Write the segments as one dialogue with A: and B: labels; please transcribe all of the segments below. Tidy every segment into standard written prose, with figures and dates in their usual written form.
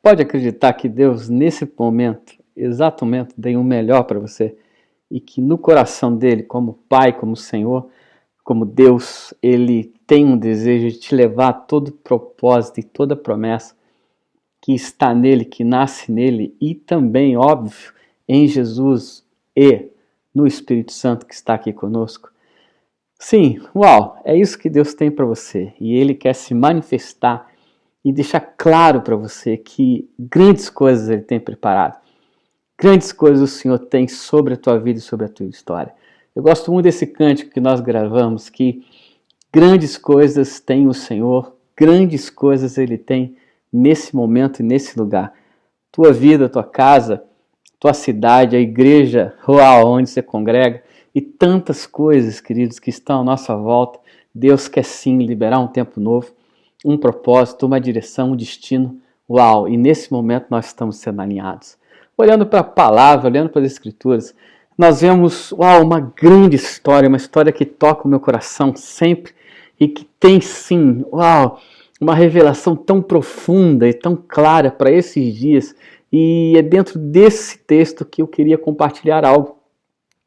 A: pode acreditar que Deus, nesse momento, exato momento, tem o melhor para você? E que no coração dele, como Pai, como Senhor, como Deus, ele tem um desejo de te levar a todo propósito e toda promessa que está nele, que nasce nele e também, óbvio, em Jesus e no Espírito Santo que está aqui conosco. Sim, uau, é isso que Deus tem para você e ele quer se manifestar e deixar claro para você que grandes coisas ele tem preparado. Grandes coisas o Senhor tem sobre a tua vida e sobre a tua história. Eu gosto muito desse cântico que nós gravamos, que grandes coisas tem o Senhor, grandes coisas ele tem nesse momento e nesse lugar. Tua vida, tua casa, tua cidade, a igreja, onde você congrega e tantas coisas, queridos, que estão à nossa volta. Deus quer sim liberar um tempo novo, um propósito, uma direção, um destino. Uau! E nesse momento nós estamos sendo alinhados. Olhando para a palavra, olhando para as escrituras, nós vemos uma grande história, uma história que toca o meu coração sempre e que tem sim, uma revelação tão profunda e tão clara para esses dias. E é dentro desse texto que eu queria compartilhar algo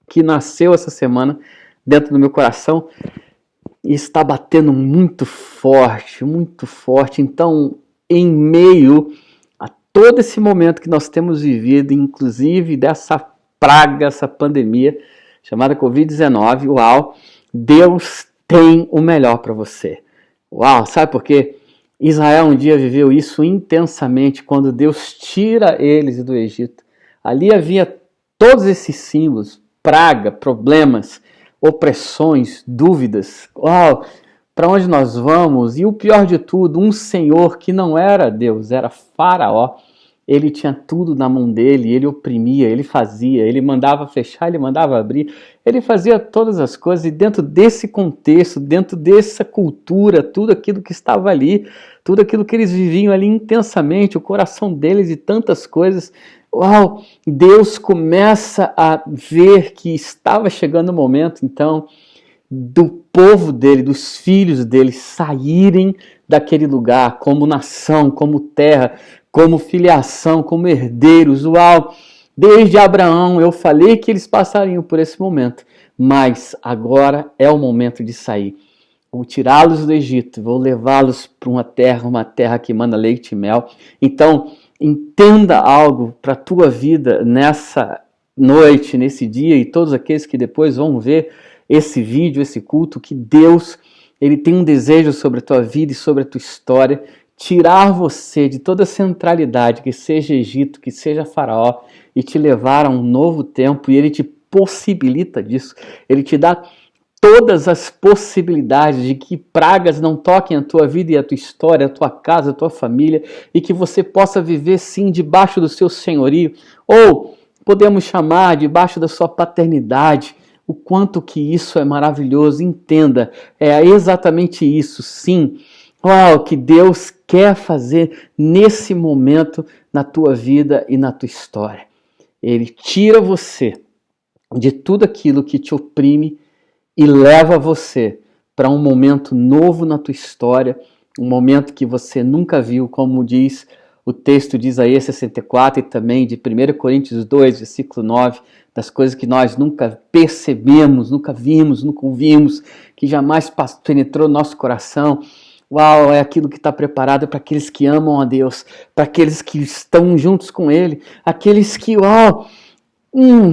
A: que nasceu essa semana dentro do meu coração e está batendo muito forte, muito forte. Então, em meio a todo esse momento que nós temos vivido, inclusive dessa praga, essa pandemia chamada Covid-19, Deus tem o melhor para você. Sabe por quê? Israel um dia viveu isso intensamente quando Deus tira eles do Egito. Ali havia todos esses símbolos, praga, problemas, opressões, dúvidas. Para onde nós vamos? E o pior de tudo, um Senhor que não era Deus, era Faraó. Ele tinha tudo na mão dele, ele oprimia, ele fazia, ele mandava fechar, ele mandava abrir, ele fazia todas as coisas e dentro desse contexto, dentro dessa cultura, tudo aquilo que estava ali, tudo aquilo que eles viviam ali intensamente, o coração deles e tantas coisas, Deus começa a ver que estava chegando o momento, então, do povo dele, dos filhos dele saírem daquele lugar como nação, como terra, como filiação, como herdeiros. Desde Abraão eu falei que eles passariam por esse momento, mas agora é o momento de sair. Vou tirá-los do Egito, vou levá-los para uma terra que manda leite e mel. Então, entenda algo para a tua vida nessa noite, nesse dia, e todos aqueles que depois vão ver esse vídeo, esse culto, que Deus, ele tem um desejo sobre a tua vida e sobre a tua história, tirar você de toda a centralidade, que seja Egito, que seja Faraó, e te levar a um novo tempo, e ele te possibilita disso, ele te dá todas as possibilidades de que pragas não toquem a tua vida e a tua história, a tua casa, a tua família, e que você possa viver sim debaixo do seu senhorio, ou podemos chamar debaixo da sua paternidade. O quanto que isso é maravilhoso, entenda, é exatamente isso, sim, que Deus quer fazer nesse momento na tua vida e na tua história. Ele tira você de tudo aquilo que te oprime e leva você para um momento novo na tua história, um momento que você nunca viu, como diz o texto de Isaías 64 e também de 1 Coríntios 2, versículo 9, das coisas que nós nunca percebemos, nunca vimos, nunca ouvimos, que jamais penetrou no nosso coração. É aquilo que está preparado para aqueles que amam a Deus, para aqueles que estão juntos com Ele, aqueles que,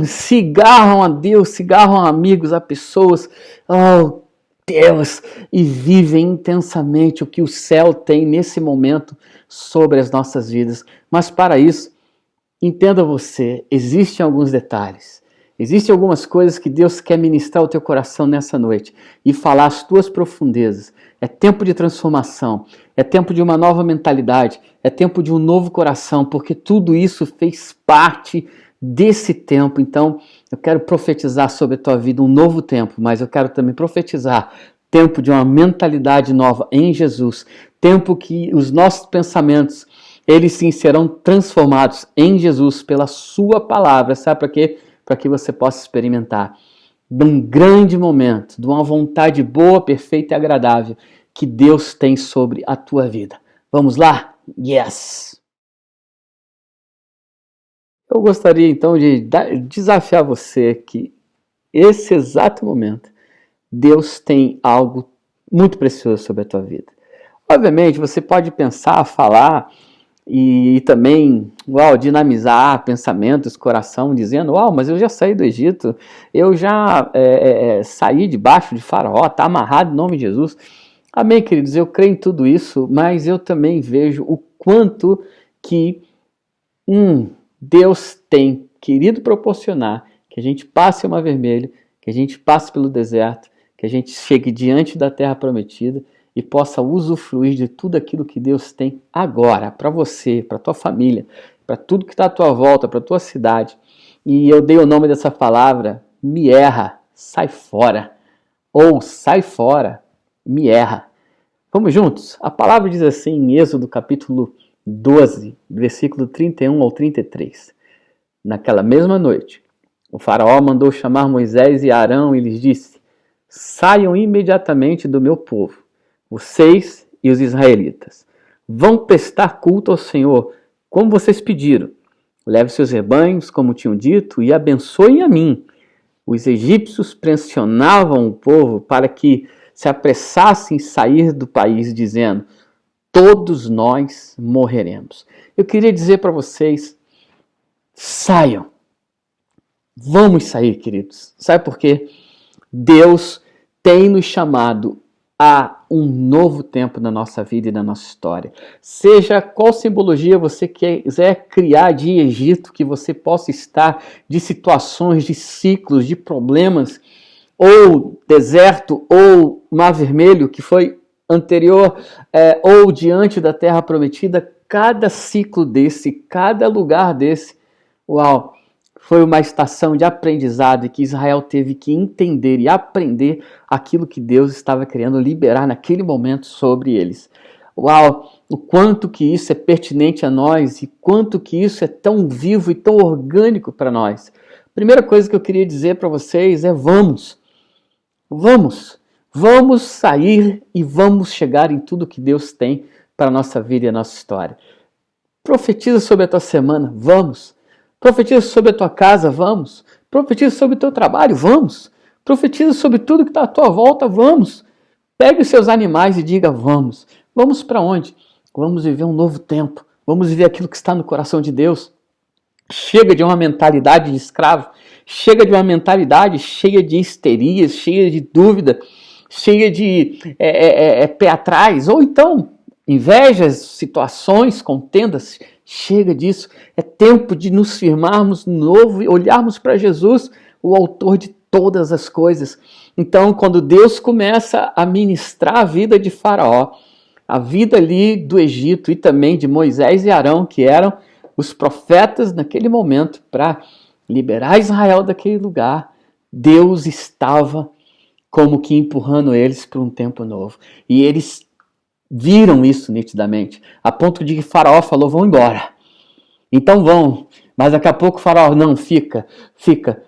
A: se agarram a Deus, se agarram a amigos, a pessoas, Deus, e vivem intensamente o que o céu tem nesse momento sobre as nossas vidas. Mas para isso, entenda você, existem alguns detalhes, existem algumas coisas que Deus quer ministrar ao teu coração nessa noite e falar as tuas profundezas. É tempo de transformação, é tempo de uma nova mentalidade, é tempo de um novo coração, porque tudo isso fez parte desse tempo. Então, eu quero profetizar sobre a tua vida um novo tempo, mas eu quero também profetizar tempo de uma mentalidade nova em Jesus, tempo que os nossos pensamentos, eles sim serão transformados em Jesus pela sua palavra. Sabe para quê? Para que você possa experimentar de um grande momento, de uma vontade boa, perfeita e agradável que Deus tem sobre a tua vida. Vamos lá? Yes! Eu gostaria então de desafiar você que esse exato momento Deus tem algo muito precioso sobre a tua vida. Obviamente, você pode pensar, falar e também, dinamizar pensamentos, coração, dizendo, mas eu já saí do Egito, eu já saí debaixo de Faraó, está amarrado em nome de Jesus. Amém, queridos, eu creio em tudo isso, mas eu também vejo o quanto que Deus tem querido proporcionar que a gente passe o Mar Vermelho, que a gente passe pelo deserto, que a gente chegue diante da terra prometida e possa usufruir de tudo aquilo que Deus tem agora para você, para tua família, para tudo que está à tua volta, para tua cidade. E eu dei o nome dessa palavra, me erra, sai fora. Ou sai fora, me erra. Vamos juntos? A palavra diz assim em Êxodo capítulo 12, versículo 31 ao 33. Naquela mesma noite, o faraó mandou chamar Moisés e Arão e lhes disse: saiam imediatamente do meu povo, vocês e os israelitas. Vão prestar culto ao Senhor, como vocês pediram. Leve seus rebanhos, como tinham dito, e abençoem a mim. Os egípcios pressionavam o povo para que se apressassem em sair do país, dizendo: todos nós morreremos. Eu queria dizer para vocês, saiam. Vamos sair, queridos. Sabe por quê? Deus tem nos chamado a um novo tempo na nossa vida e na nossa história. Seja qual simbologia você quiser criar de Egito, que você possa estar, de situações, de ciclos, de problemas, ou deserto, ou Mar Vermelho, que foi anterior, ou diante da Terra Prometida, cada ciclo desse, cada lugar desse, foi uma estação de aprendizado e que Israel teve que entender e aprender aquilo que Deus estava querendo liberar naquele momento sobre eles. O quanto que isso é pertinente a nós e quanto que isso é tão vivo e tão orgânico para nós. Primeira coisa que eu queria dizer para vocês é vamos sair e vamos chegar em tudo que Deus tem para a nossa vida e a nossa história. Profetiza sobre a tua semana, vamos. Profetiza sobre a tua casa, vamos. Profetiza sobre o teu trabalho, vamos. Profetiza sobre tudo que está à tua volta, vamos. Pegue os seus animais e diga, vamos. Vamos para onde? Vamos viver um novo tempo. Vamos viver aquilo que está no coração de Deus. Chega de uma mentalidade de escravo. Chega de uma mentalidade cheia de histerias, cheia de dúvida, cheia de pé atrás. Ou então, invejas, situações, contendas. Chega disso, é tempo de nos firmarmos de novo e olharmos para Jesus, o autor de todas as coisas. Então, quando Deus começa a ministrar a vida de Faraó, a vida ali do Egito e também de Moisés e Arão, que eram os profetas naquele momento para liberar Israel daquele lugar, Deus estava como que empurrando eles para um tempo novo. E eles viram isso nitidamente, a ponto de que Faraó falou, vão embora. Então vão, mas daqui a pouco o Faraó, não, fica,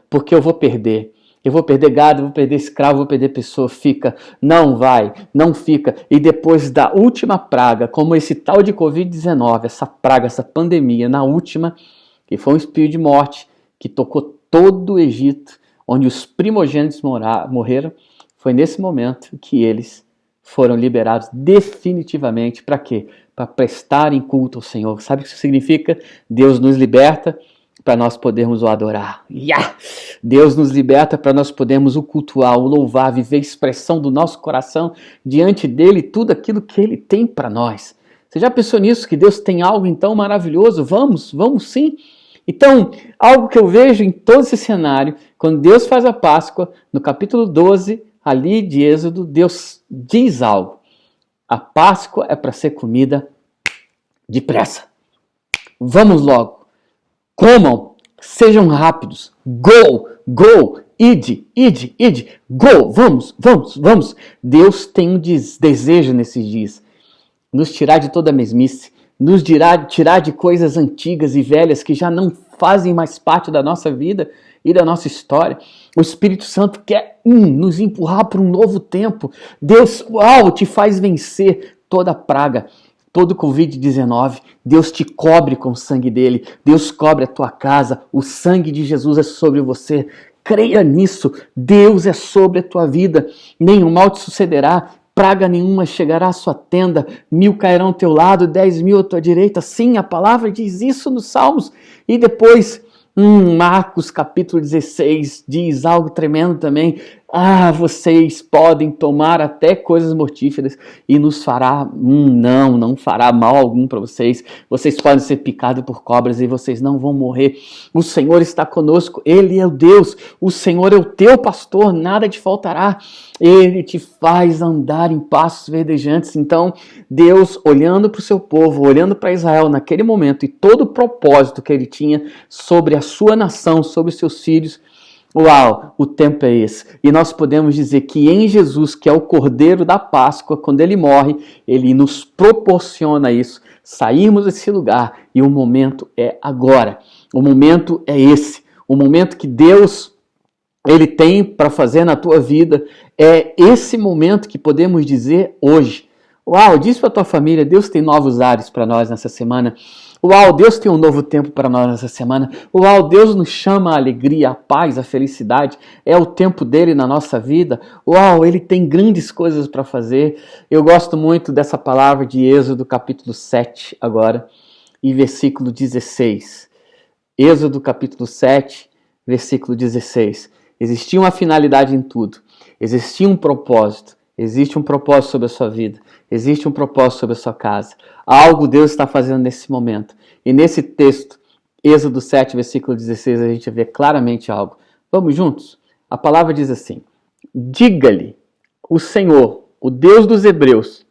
A: porque eu vou perder. Eu vou perder gado, vou perder escravo, vou perder pessoa, fica. Não vai, não fica. E depois da última praga, como esse tal de Covid-19, essa praga, essa pandemia, na última, que foi um espírito de morte, que tocou todo o Egito, onde os primogênitos morreram, foi nesse momento que eles foram liberados definitivamente. Para quê? Para prestarem culto ao Senhor. Sabe o que isso significa? Deus nos liberta para nós podermos o adorar. Deus nos liberta para nós podermos o cultuar, o louvar, viver a expressão do nosso coração diante dele, tudo aquilo que ele tem para nós. Você já pensou nisso? Que Deus tem algo então maravilhoso? Vamos sim. Então, algo que eu vejo em todo esse cenário, quando Deus faz a Páscoa, no capítulo 12, ali de Êxodo, Deus diz algo. A Páscoa é para ser comida depressa. Vamos logo. Comam, sejam rápidos. Go, ide, go, vamos. Deus tem um desejo nesses dias. Nos tirar de toda a mesmice, nos tirar de coisas antigas e velhas que já não fazem mais parte da nossa vida e da nossa história. O Espírito Santo quer nos empurrar para um novo tempo. Deus, te faz vencer toda praga. todo Covid-19, Deus te cobre com o sangue dele, Deus cobre a tua casa, o sangue de Jesus é sobre você. Creia nisso, Deus é sobre a tua vida, nenhum mal te sucederá, praga nenhuma chegará à sua tenda, 1000 cairão ao teu lado, 10.000 à tua direita. Sim, a palavra diz isso nos Salmos. E depois, Marcos capítulo 16 diz algo tremendo também. Vocês podem tomar até coisas mortíferas e nos fará, não fará mal algum para vocês. Vocês podem ser picados por cobras e vocês não vão morrer. O Senhor está conosco, Ele é o Deus, o Senhor é o teu pastor, nada te faltará. Ele te faz andar em passos verdejantes. Então, Deus, olhando para o seu povo, olhando para Israel naquele momento e todo o propósito que Ele tinha sobre a sua nação, sobre os seus filhos, o tempo é esse. E nós podemos dizer que em Jesus, que é o Cordeiro da Páscoa, quando Ele morre, Ele nos proporciona isso. Saímos desse lugar e o momento é agora. O momento é esse. O momento que Deus Ele tem para fazer na tua vida é esse momento que podemos dizer hoje. Diz para a tua família, Deus tem novos ares para nós nessa semana. Deus tem um novo tempo para nós nessa semana. Deus nos chama a alegria, a paz, a felicidade. É o tempo dele na nossa vida. Ele tem grandes coisas para fazer. Eu gosto muito dessa palavra de Êxodo capítulo 7 agora, e versículo 16. Êxodo capítulo 7, versículo 16. Existia uma finalidade em tudo. Existia um propósito. Existe um propósito sobre a sua vida. Existe um propósito sobre a sua casa. Algo Deus está fazendo nesse momento. E nesse texto, Êxodo 7, versículo 16, a gente vê claramente algo. Vamos juntos? A palavra diz assim: diga-lhe, o Senhor, o Deus dos Hebreus,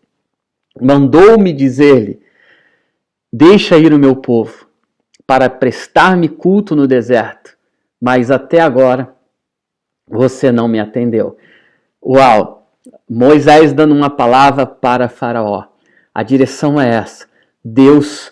A: mandou-me dizer-lhe, deixa ir o meu povo, para prestar-me culto no deserto, mas até agora você não me atendeu. Moisés dando uma palavra para Faraó. A direção é essa. Deus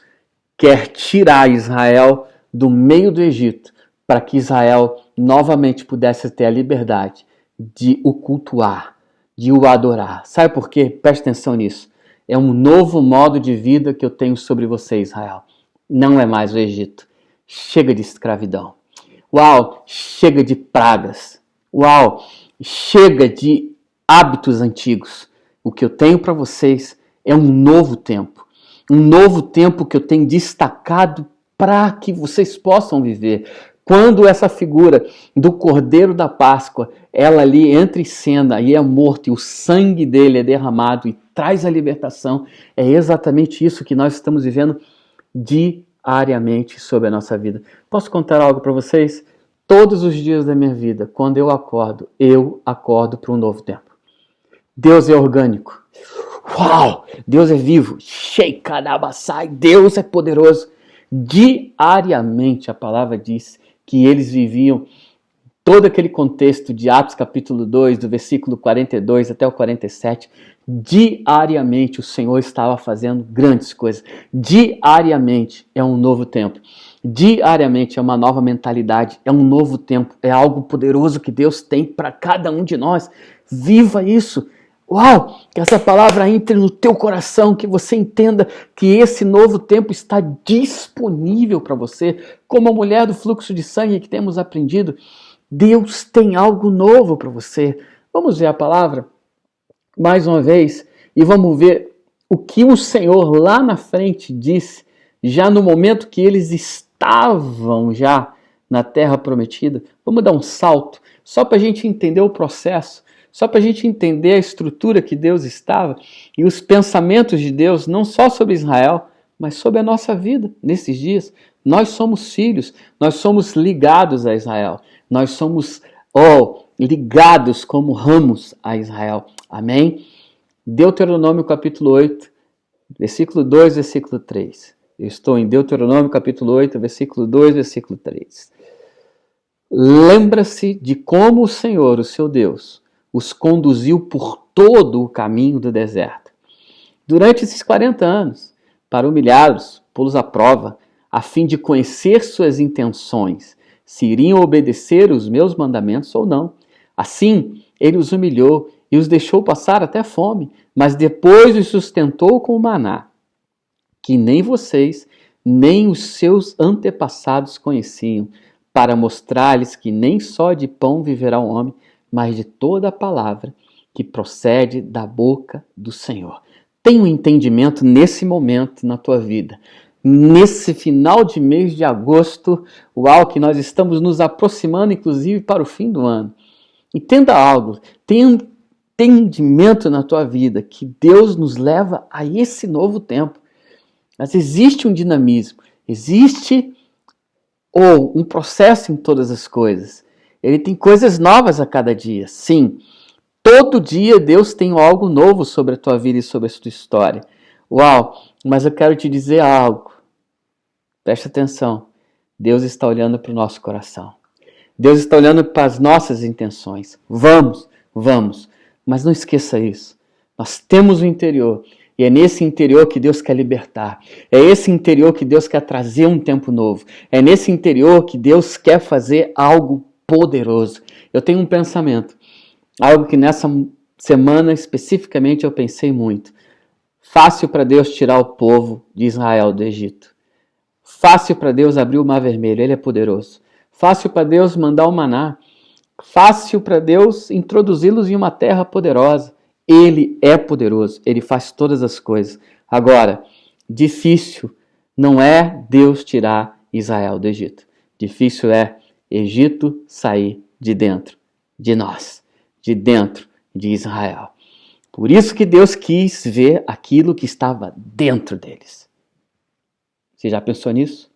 A: quer tirar Israel do meio do Egito para que Israel novamente pudesse ter a liberdade de o cultuar, de o adorar. Sabe por quê? Preste atenção nisso. É um novo modo de vida que eu tenho sobre você, Israel. Não é mais o Egito. Chega de escravidão. Chega de pragas. Chega de hábitos antigos. O que eu tenho para vocês é um novo tempo. Um novo tempo que eu tenho destacado para que vocês possam viver. Quando essa figura do Cordeiro da Páscoa, ela ali entra em cena e é morto e o sangue dele é derramado e traz a libertação, é exatamente isso que nós estamos vivendo diariamente sobre a nossa vida. Posso contar algo para vocês? Todos os dias da minha vida, quando eu acordo para um novo tempo. Deus é orgânico. Deus é vivo. Sheikadabassai, Deus é poderoso. Diariamente a palavra diz que eles viviam todo aquele contexto de Atos capítulo 2, do versículo 42 até o 47. Diariamente o Senhor estava fazendo grandes coisas. Diariamente é um novo tempo. Diariamente é uma nova mentalidade, é um novo tempo, é algo poderoso que Deus tem para cada um de nós. Viva isso! Que essa palavra entre no teu coração, que você entenda que esse novo tempo está disponível para você. Como a mulher do fluxo de sangue que temos aprendido, Deus tem algo novo para você. Vamos ver a palavra mais uma vez e vamos ver o que o Senhor lá na frente disse, já no momento que eles estavam já na terra prometida. Vamos dar um salto, só para a gente entender o processo. Só para a gente entender a estrutura que Deus estava e os pensamentos de Deus, não só sobre Israel, mas sobre a nossa vida nesses dias. Nós somos filhos, nós somos ligados a Israel. Nós somos ligados como ramos a Israel. Amém? Deuteronômio capítulo 8, versículo 2, versículo 3. Eu estou em Deuteronômio capítulo 8, versículo 2, versículo 3. Lembra-se de como o Senhor, o seu Deus, os conduziu por todo o caminho do deserto. Durante esses 40 anos, para humilhá-los, pô-los à prova, a fim de conhecer suas intenções, se iriam obedecer os meus mandamentos ou não. Assim, ele os humilhou e os deixou passar até fome, mas depois os sustentou com o maná. que nem vocês, nem os seus antepassados conheciam, para mostrar-lhes que nem só de pão viverá o homem, mas de toda a palavra que procede da boca do Senhor. Tem um entendimento nesse momento na tua vida. Nesse final de mês de agosto, que nós estamos nos aproximando, inclusive, para o fim do ano. Entenda algo, tenha um entendimento na tua vida que Deus nos leva a esse novo tempo. Mas existe um dinamismo, existe um processo em todas as coisas. Ele tem coisas novas a cada dia, sim. Todo dia Deus tem algo novo sobre a tua vida e sobre a tua história. Mas eu quero te dizer algo. Preste atenção. Deus está olhando para o nosso coração. Deus está olhando para as nossas intenções. Vamos. Mas não esqueça isso. Nós temos o interior. E é nesse interior que Deus quer libertar. É esse interior que Deus quer trazer um tempo novo. É nesse interior que Deus quer fazer algo poderoso. Eu tenho um pensamento. Algo que nessa semana especificamente eu pensei muito. Fácil para Deus tirar o povo de Israel do Egito. Fácil para Deus abrir o Mar Vermelho, Ele é poderoso. Fácil para Deus mandar o maná. Fácil para Deus introduzi-los em uma terra poderosa. Ele é poderoso, Ele faz todas as coisas. Agora, difícil não é Deus tirar Israel do Egito. Difícil é Egito sair de dentro de nós, de dentro de Israel. Por isso que Deus quis ver aquilo que estava dentro deles. Você já pensou nisso?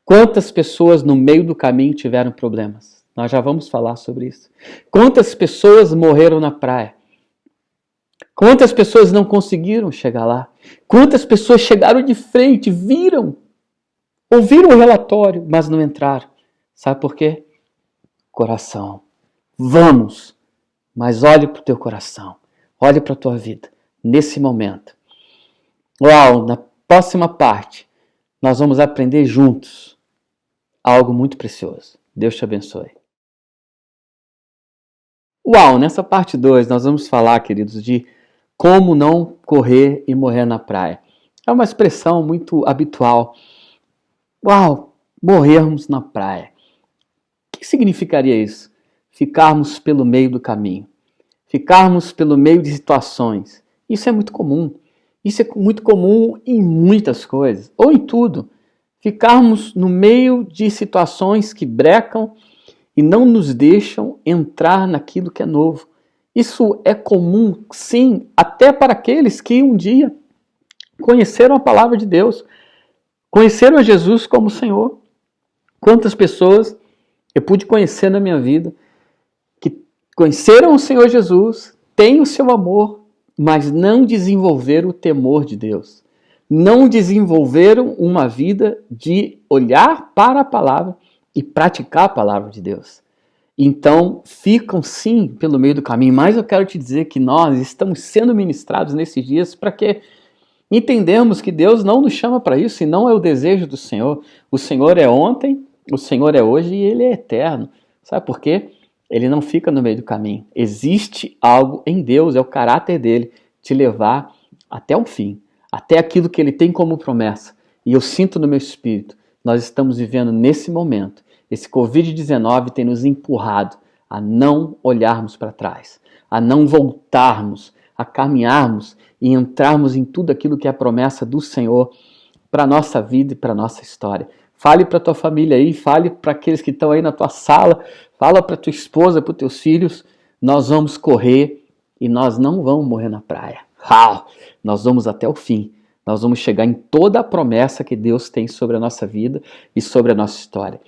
A: Quantas pessoas no meio do caminho tiveram problemas? Nós já vamos falar sobre isso. Quantas pessoas morreram na praia? Quantas pessoas não conseguiram chegar lá? Quantas pessoas chegaram de frente, ouviram o relatório, mas não entraram? Sabe por quê? Coração. Vamos, mas olhe para o teu coração. Olhe para a tua vida, nesse momento. Na próxima parte, nós vamos aprender juntos algo muito precioso. Deus te abençoe. Nessa parte 2, nós vamos falar, queridos, de como não correr e morrer na praia. É uma expressão muito habitual. Morrermos na praia. O que significaria isso? Ficarmos pelo meio do caminho. Ficarmos pelo meio de situações. Isso é muito comum. Isso é muito comum em muitas coisas, ou em tudo. Ficarmos no meio de situações que brecam e não nos deixam entrar naquilo que é novo. Isso é comum, sim, até para aqueles que um dia conheceram a palavra de Deus, conheceram a Jesus como Senhor. Quantas pessoas eu pude conhecer na minha vida que conheceram o Senhor Jesus, têm o seu amor, mas não desenvolveram o temor de Deus. Não desenvolveram uma vida de olhar para a palavra e praticar a palavra de Deus. Então, ficam sim pelo meio do caminho, mas eu quero te dizer que nós estamos sendo ministrados nesses dias para que entendemos que Deus não nos chama para isso e não é o desejo do Senhor. O Senhor é ontem, o Senhor é hoje e Ele é eterno. Sabe por quê? Ele não fica no meio do caminho. Existe algo em Deus, é o caráter dele, te levar até o fim, até aquilo que Ele tem como promessa. E eu sinto no meu espírito, nós estamos vivendo nesse momento. Esse Covid-19 tem nos empurrado a não olharmos para trás, a não voltarmos, a caminharmos e entrarmos em tudo aquilo que é a promessa do Senhor para a nossa vida e para a nossa história. Fale para a tua família aí, fale para aqueles que estão aí na tua sala, fala para tua esposa, para os teus filhos, nós vamos correr e nós não vamos morrer na praia. Nós vamos até o fim. Nós vamos chegar em toda a promessa que Deus tem sobre a nossa vida e sobre a nossa história.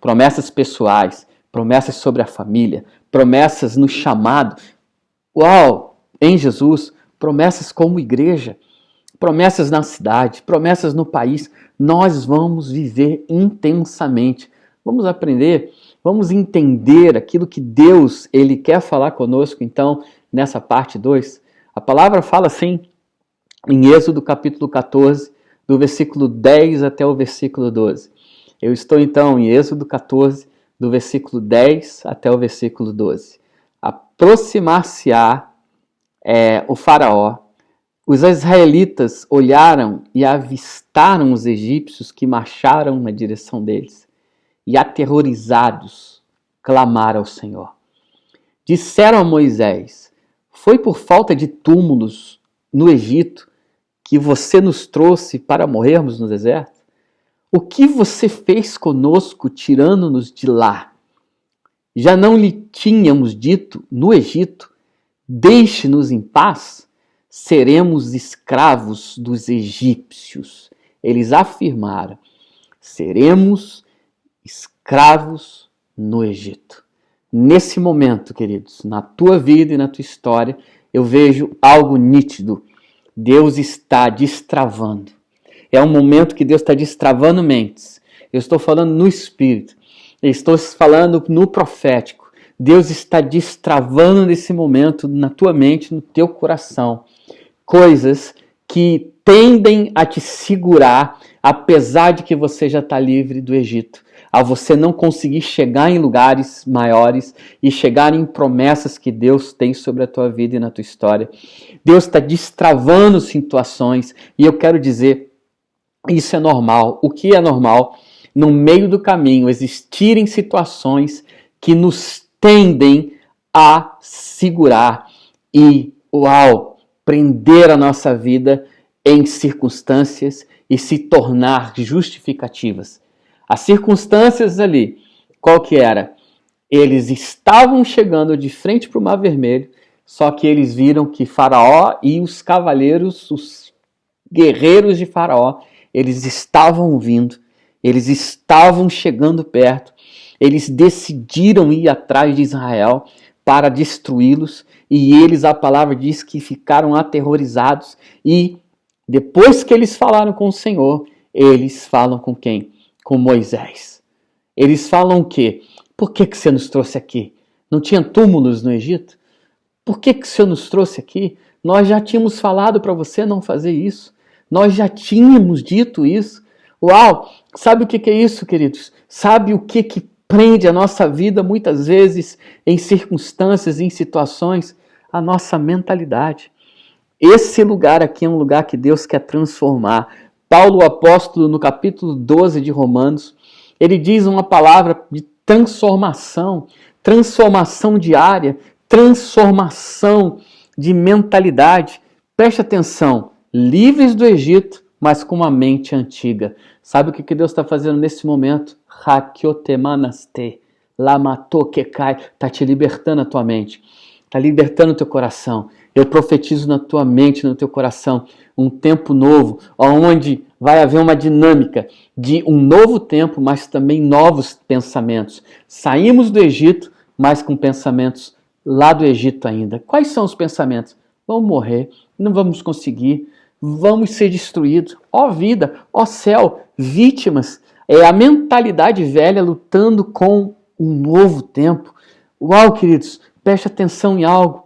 A: Promessas pessoais, promessas sobre a família, promessas no chamado. Em Jesus, promessas como igreja, promessas na cidade, promessas no país. Nós vamos viver intensamente. Vamos aprender, vamos entender aquilo que Deus ele quer falar conosco, então, nessa parte 2. A palavra fala assim, em Êxodo capítulo 14, do versículo 10 até o versículo 12. Eu estou então em Êxodo 14, do versículo 10 até o versículo 12. Aproximar-se-á o faraó Os israelitas olharam e avistaram os egípcios que marcharam na direção deles, e aterrorizados, clamaram ao Senhor. Disseram a Moisés: foi por falta de túmulos no Egito que você nos trouxe para morrermos no deserto? O que você fez conosco tirando-nos de lá? Já não lhe tínhamos dito no Egito: deixe-nos em paz? Seremos escravos dos egípcios. Eles afirmaram: seremos escravos no Egito. Nesse momento, queridos, na tua vida e na tua história, eu vejo algo nítido. Deus está destravando. É um momento que Deus está destravando mentes. Eu estou falando no espírito. Eu estou falando no profético. Deus está destravando nesse momento na tua mente, no teu coração, coisas que tendem a te segurar, apesar de que você já está livre do Egito, a você não conseguir chegar em lugares maiores e chegar em promessas que Deus tem sobre a tua vida e na tua história. Deus está destravando situações e eu quero dizer, isso é normal. O que é normal? No meio do caminho existirem situações que nos tendem a segurar e, prender a nossa vida em circunstâncias e se tornar justificativas. As circunstâncias ali, qual que era? Eles estavam chegando de frente para o Mar Vermelho, só que eles viram que Faraó e os cavaleiros, os guerreiros de Faraó, eles estavam vindo, eles estavam chegando perto, eles decidiram ir atrás de Israel para destruí-los, e eles, a palavra diz que ficaram aterrorizados, e depois que eles falaram com o Senhor, eles falam com quem? Com Moisés. Eles falam o quê? Por que você nos trouxe aqui? Não tinha túmulos no Egito? Por que o Senhor nos trouxe aqui? Nós já tínhamos falado para você não fazer isso. Nós já tínhamos dito isso. Sabe o que é isso, queridos? Sabe o que prende a nossa vida muitas vezes em circunstâncias, em situações? A nossa mentalidade. Esse lugar aqui é um lugar que Deus quer transformar. Paulo, o apóstolo, no capítulo 12 de Romanos, ele diz uma palavra de transformação, transformação diária, transformação de mentalidade. Preste atenção, livres do Egito, mas com uma mente antiga. Sabe o que Deus está fazendo nesse momento? Hakyotemanaste, lamatokekai, está te libertando a tua mente, está libertando o teu coração. Eu profetizo na tua mente, no teu coração, um tempo novo, onde vai haver uma dinâmica de um novo tempo, mas também novos pensamentos. Saímos do Egito, mas com pensamentos lá do Egito ainda. Quais são os pensamentos? Vamos morrer, não vamos conseguir, vamos ser destruídos. Ó vida, ó céu, vítimas. É a mentalidade velha lutando com um novo tempo. Queridos, preste atenção em algo.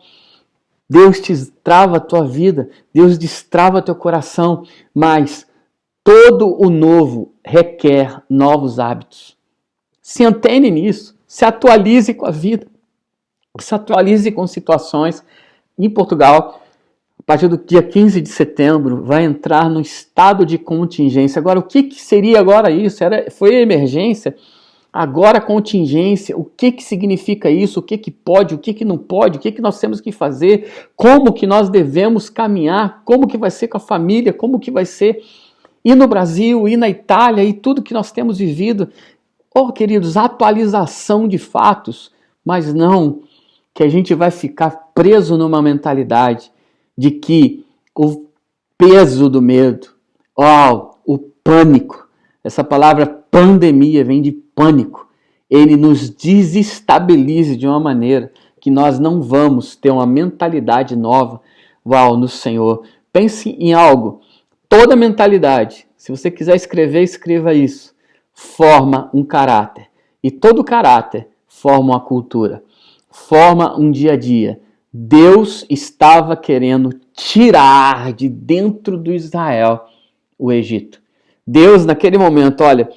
A: Deus destrava a tua vida, Deus destrava teu coração, mas todo o novo requer novos hábitos. Se antene nisso, se atualize com a vida, se atualize com situações. Em Portugal, a partir do dia 15 de setembro, vai entrar no estado de contingência. Agora, o que seria agora isso? Foi a emergência? Agora a contingência, o que significa isso? O que pode, o que não pode? O que nós temos que fazer? Como que nós devemos caminhar? Como que vai ser com a família? Como que vai ser ir no Brasil, ir na Itália e tudo que nós temos vivido? Queridos, atualização de fatos, mas não que a gente vai ficar preso numa mentalidade de que o peso do medo, o pânico, essa palavra pandemia vem de pânico, ele nos desestabiliza de uma maneira que nós não vamos ter uma mentalidade nova, no Senhor. Pense em algo, toda mentalidade, se você quiser escrever, escreva isso, forma um caráter, e todo caráter forma uma cultura, forma um dia a dia. Deus estava querendo tirar de dentro do Israel o Egito. Deus, naquele momento, olha,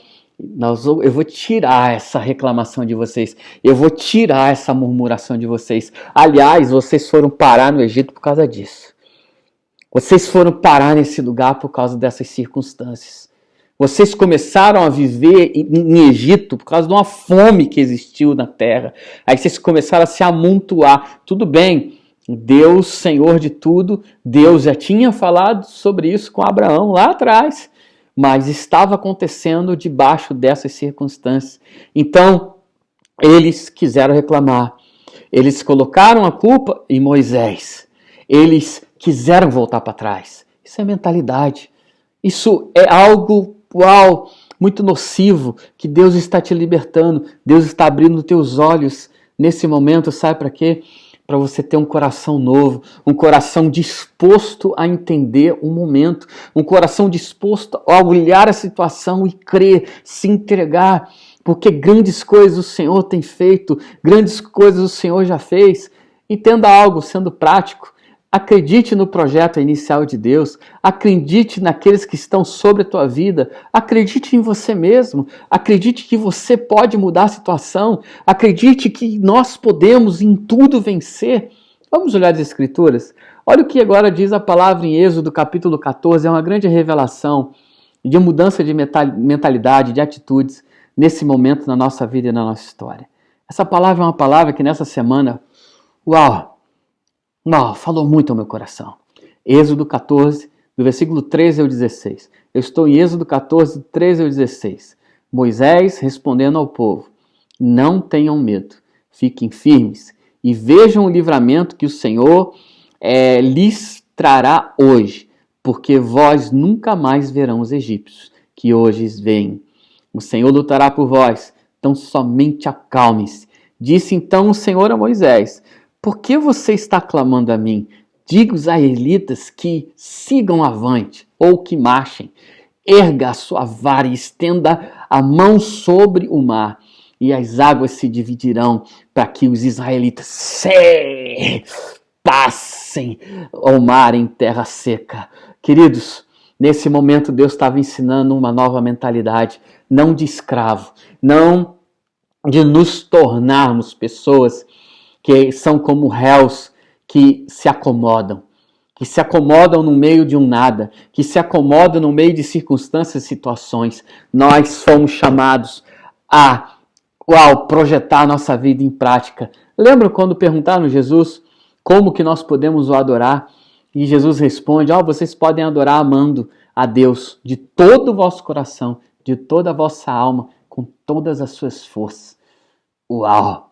A: eu vou tirar essa reclamação de vocês, eu vou tirar essa murmuração de vocês. Aliás, vocês foram parar no Egito por causa disso. Vocês foram parar nesse lugar por causa dessas circunstâncias. Vocês começaram a viver em Egito por causa de uma fome que existiu na terra. Aí vocês começaram a se amontoar. Tudo bem, Deus, Senhor de tudo, Deus já tinha falado sobre isso com Abraão lá atrás, mas estava acontecendo debaixo dessas circunstâncias. Então, eles quiseram reclamar. Eles colocaram a culpa em Moisés. Eles quiseram voltar para trás. Isso é mentalidade. Isso é algo, uau, muito nocivo, que Deus está te libertando. Deus está abrindo teus olhos nesse momento, sabe para quê? Para você ter um coração novo, um coração disposto a entender o momento, um coração disposto a olhar a situação e crer, se entregar, porque grandes coisas o Senhor tem feito, grandes coisas o Senhor já fez. Entenda algo, sendo prático. Acredite no projeto inicial de Deus, acredite naqueles que estão sobre a tua vida, acredite em você mesmo, acredite que você pode mudar a situação, acredite que nós podemos em tudo vencer. Vamos olhar as Escrituras? Olha o que agora diz a palavra em Êxodo capítulo 14, é uma grande revelação de mudança de mentalidade, de atitudes nesse momento na nossa vida e na nossa história. Essa palavra é uma palavra que nessa semana, uau, falou muito ao meu coração. Êxodo 14, do versículo 13 ao 16. Eu estou em Êxodo 14, 13 ao 16. Moisés respondendo ao povo: não tenham medo, fiquem firmes e vejam o livramento que o Senhor lhes trará hoje, porque vós nunca mais verão os egípcios que hoje vêm. O Senhor lutará por vós, então somente acalme-se. Disse então o Senhor a Moisés: por que você está clamando a mim? Diga aos israelitas que sigam avante ou que marchem. Erga a sua vara e estenda a mão sobre o mar, e as águas se dividirão para que os israelitas passem ao mar em terra seca. Queridos, nesse momento Deus estava ensinando uma nova mentalidade, não de escravo, não de nos tornarmos pessoas que são como réus que se acomodam no meio de um nada, que se acomodam no meio de circunstâncias e situações. Nós fomos chamados a projetar a nossa vida em prática. Lembra quando perguntaram a Jesus como que nós podemos o adorar? E Jesus responde: vocês podem adorar amando a Deus de todo o vosso coração, de toda a vossa alma, com todas as suas forças. Uau!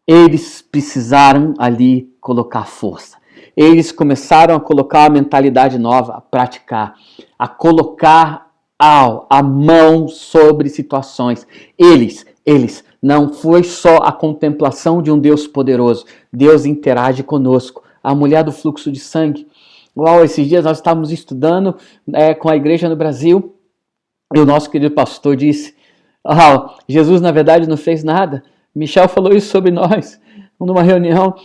A: Eles precisaram ali colocar força. Eles começaram a colocar a mentalidade nova, a praticar, a colocar a mão sobre situações. Eles, não foi só a contemplação de um Deus poderoso. Deus interage conosco. A mulher do fluxo de sangue. Esses dias nós estávamos estudando com a igreja no Brasil e o nosso querido pastor disse: Jesus na verdade não fez nada. Michel falou isso sobre nós numa reunião.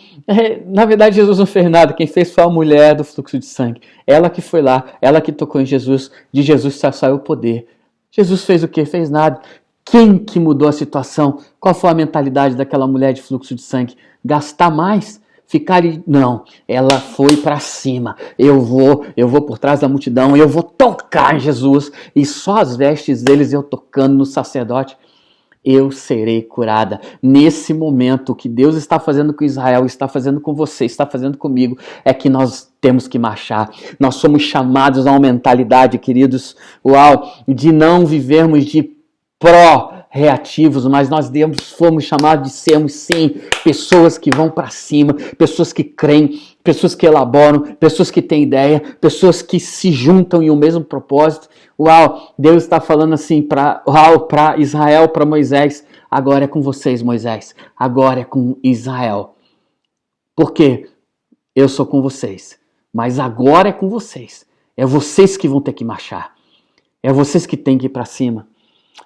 A: Na verdade, Jesus não fez nada. Quem fez foi a mulher do fluxo de sangue. Ela que foi lá, ela que tocou em Jesus. De Jesus saiu o poder. Jesus fez o quê? Fez nada. Quem que mudou a situação? Qual foi a mentalidade daquela mulher de fluxo de sangue? Gastar mais? Não, ela foi para cima. Eu vou por trás da multidão, eu vou tocar em Jesus. E só as vestes deles eu tocando no sacerdote, eu serei curada. Nesse momento, o que Deus está fazendo com Israel, está fazendo com você, está fazendo comigo, é que nós temos que marchar. Nós somos chamados a uma mentalidade, queridos, de não vivermos de pró-reativos, mas nós fomos chamados de sermos, sim, pessoas que vão para cima, pessoas que creem, pessoas que elaboram, pessoas que têm ideia, pessoas que se juntam em um mesmo propósito. Deus está falando assim para Israel, para Moisés: agora é com vocês, Moisés, agora é com Israel. Por quê? Eu sou com vocês, mas agora é com vocês. É vocês que vão ter que marchar. É vocês que têm que ir para cima.